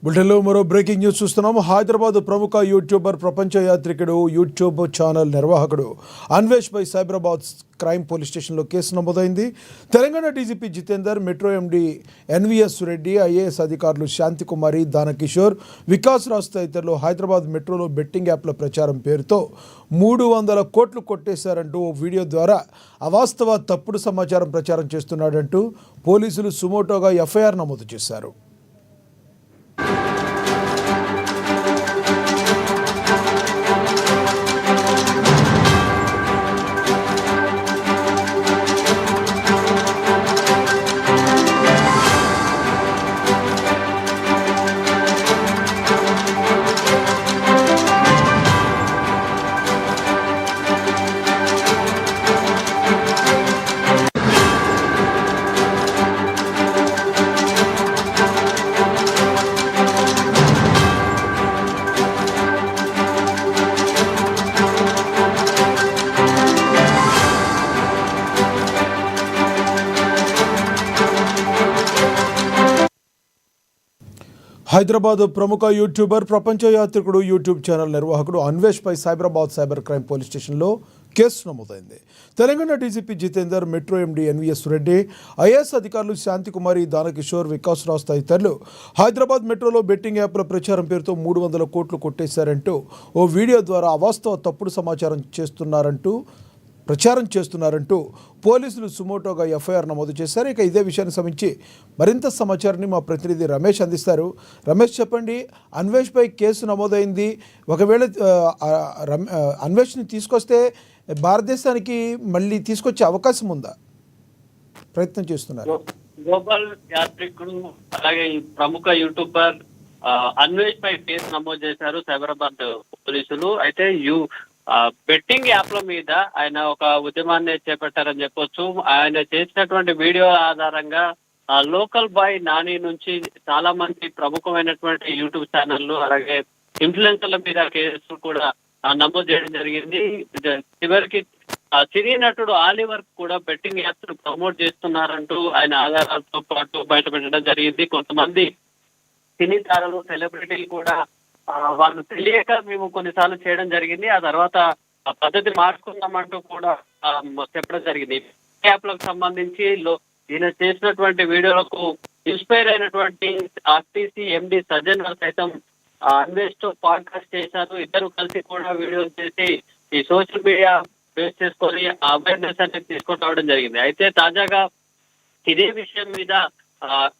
బులెటిన్లో మరో breaking news చూస్తున్నాము. హైదరాబాద్ ప్రముఖ యూట్యూబర్, ప్రపంచ యాత్రికుడు, యూట్యూబ్ ఛానల్ నిర్వాహకుడు అన్వేష్ పై సైబరాబాద్ క్రైమ్ పోలీస్ స్టేషన్లో కేసు నమోదైంది. Telangana DGP Jitender, metro MD NVS Reddy, IAS అధికారులు శాంతికుమారి, దానకిషోర్, వికాస్ రాజ్ తదితరులు హైదరాబాద్ మెట్రోలో బెట్టింగ్ యాప్ల ప్రచారం పేరుతో 300 కోట్లు కొట్టేశారంటూ ఓ వీడియో ద్వారా అవాస్తవ తప్పుడు సమాచారం ప్రచారం చేస్తున్నాడంటూ పోలీసులు సుమోటోగా ఎఫ్ఐఆర్ నమోదు చేశారు. హైదరాబాద్ ప్రముఖ యూట్యూబర్, ప్రపంచ యాత్రికుడు, యూట్యూబ్ ఛానల్ నిర్వాహకుడు అన్వేష్ పై సైబరాబాద్ సైబర్ క్రైమ్ పోలీస్ స్టేషన్లో కేసు నమోదైంది. Telangana DGP Jitender, metro MD NVS Reddy, IAS అధికారులు శాంతికుమారి, దానకిషోర్, వికాస్ రాజ్ తదితరులు హైదరాబాద్ మెట్రోలో బెట్టింగ్ యాప్ల ప్రచారం పేరుతో 300 కోట్లు కొట్టేశారంటూ ఓ వీడియో ద్వారా అవాస్తవ తప్పుడు సమాచారం ప్రచారం చేస్తున్నారంటూ పోలీసులు సుమోటోగా ఎఫ్ఐఆర్ నమోదు చేశారు. ఇక ఇదే విషయానికి సంబంధించి మరింత సమాచారాన్ని మా ప్రతినిధి రమేష్ అందిస్తారు. రమేష్, చెప్పండి, అన్వేష్పై కేసు నమోదైంది. ఒకవేళ అన్వేష్ని తీసుకొస్తే భారతదేశానికి మళ్ళీ తీసుకొచ్చే అవకాశం ఉందా? ప్రయత్నం చేస్తున్నారు. గ్లోబల్ యాత్రికుడు అలాగే ప్రముఖ యూట్యూబర్ అన్వేష్ పై కేసు నమోదు చేశారు సైబరాబాద్ పోలీసులు. అయితే బెట్టింగ్ యాప్ల మీద ఆయన ఒక ఉద్యమాన్ని చేపట్టారని చెప్పొచ్చు. ఆయన చేసినటువంటి వీడియో ఆధారంగా లోకల్ బాయ్ నాని నుంచి చాలా మంది ప్రముఖమైనటువంటి యూట్యూబ్ ఛానళ్లు అలాగే ఇన్ఫ్లుయెన్సర్ల మీద కేసులు కూడా నమోదు చేయడం జరిగింది. చివరికి సినీ నటుడు ఆలివర్ కూడా బెట్టింగ్ యాప్స్ ప్రమోట్ చేస్తున్నారంటూ ఆయన ఆధారాలతో పాటు బయటపెట్టడం జరిగింది. కొంతమంది సినీ తారలు, సెలబ్రిటీలు కూడా వాళ్ళు తెలియక మేము కొన్నిసార్లు చేయడం జరిగింది, ఆ తర్వాత పద్ధతి మార్చుకుందామంటూ కూడా చెప్పడం జరిగింది. యాప్లకు సంబంధించి ఈయన చేసినటువంటి వీడియోలకు ఇన్స్పైర్ అయినటువంటి ఆర్టీసీ ఎండి సజ్జన్ సైతం అన్వేష్ తో పాడ్కాస్ట్ చేశారు. ఇద్దరు కలిసి కూడా వీడియోలు చేసి ఈ సోషల్ మీడియా బేస్ చేసుకొని అవేర్నెస్ అనేది తీసుకొని రావడం జరిగింది. అయితే తాజాగా ఇదే విషయం మీద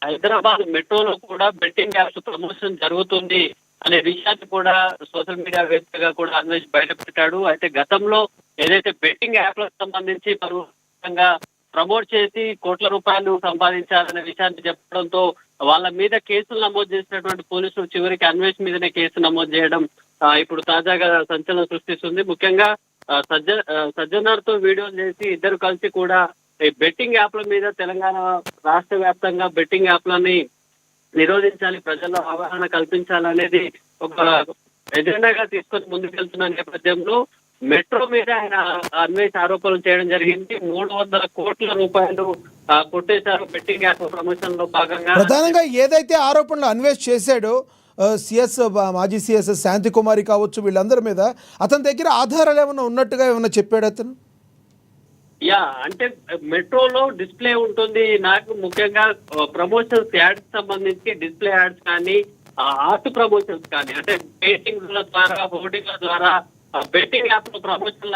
హైదరాబాద్ మెట్రోలో కూడా బెట్టింగ్ యాప్స్ ప్రమోషన్ జరుగుతుంది అనే విషయాన్ని కూడా సోషల్ మీడియా వేదికగా కూడా అన్వేష్ బయటపెట్టాడు. అయితే గతంలో ఏదైతే బెట్టింగ్ యాప్లకు సంబంధించి పరోక్షంగా ప్రమోట్ చేసి కోట్ల రూపాయలు సంపాదించాలనే విషయాన్ని చెప్పడంతో వాళ్ళ మీద కేసులు నమోదు చేసినటువంటి పోలీసులు చివరికి అన్వేష్ మీదనే కేసు నమోదు చేయడం ఇప్పుడు తాజాగా సంచలనం సృష్టిస్తుంది. ముఖ్యంగా సజ్జనార్ తో వీడియోలు చేసి ఇద్దరు కలిసి కూడా ఈ బెట్టింగ్ యాప్ల మీద తెలంగాణ రాష్ట్ర వ్యాప్తంగా బెట్టింగ్ యాప్లని నిరోధించాలి, ప్రజల్లో అవగాహన కల్పించాలనేది ఒక ఎజెండాగా తీసుకొని ముందుకెళ్తున్న నేపథ్యంలో మెట్రో మీద ఆయన అన్వేష్ ఆరోపణలు చేయడం జరిగింది. 300 కోట్ల రూపాయలు కొట్టేశారు బెట్టింగ్ యాప్ ప్రమోషన్ లో భాగంగా. ప్రధానంగా ఏదైతే ఆరోపణలు అన్వేష్ చేశాడో మాజీ సిఎస్ శాంతికుమారి కావచ్చు, వీళ్ళందరి మీద అతని దగ్గర ఆధారాలు ఏమైనా ఉన్నట్టుగా ఏమైనా చెప్పాడు అతను? అంటే మెట్రోలో డిస్ప్లే ఉంటుంది. నాకు ముఖ్యంగా ప్రమోషన్స్ యాడ్స్ సంబంధించి డిస్ప్లే యాడ్స్ కానీ ఆర్ట్ ప్రమోషన్స్ కానీ అంటే పెయింటింగ్ల ద్వారా, హోర్డింగ్ల ద్వారా బెట్టింగ్ యాప్ ప్రమోషన్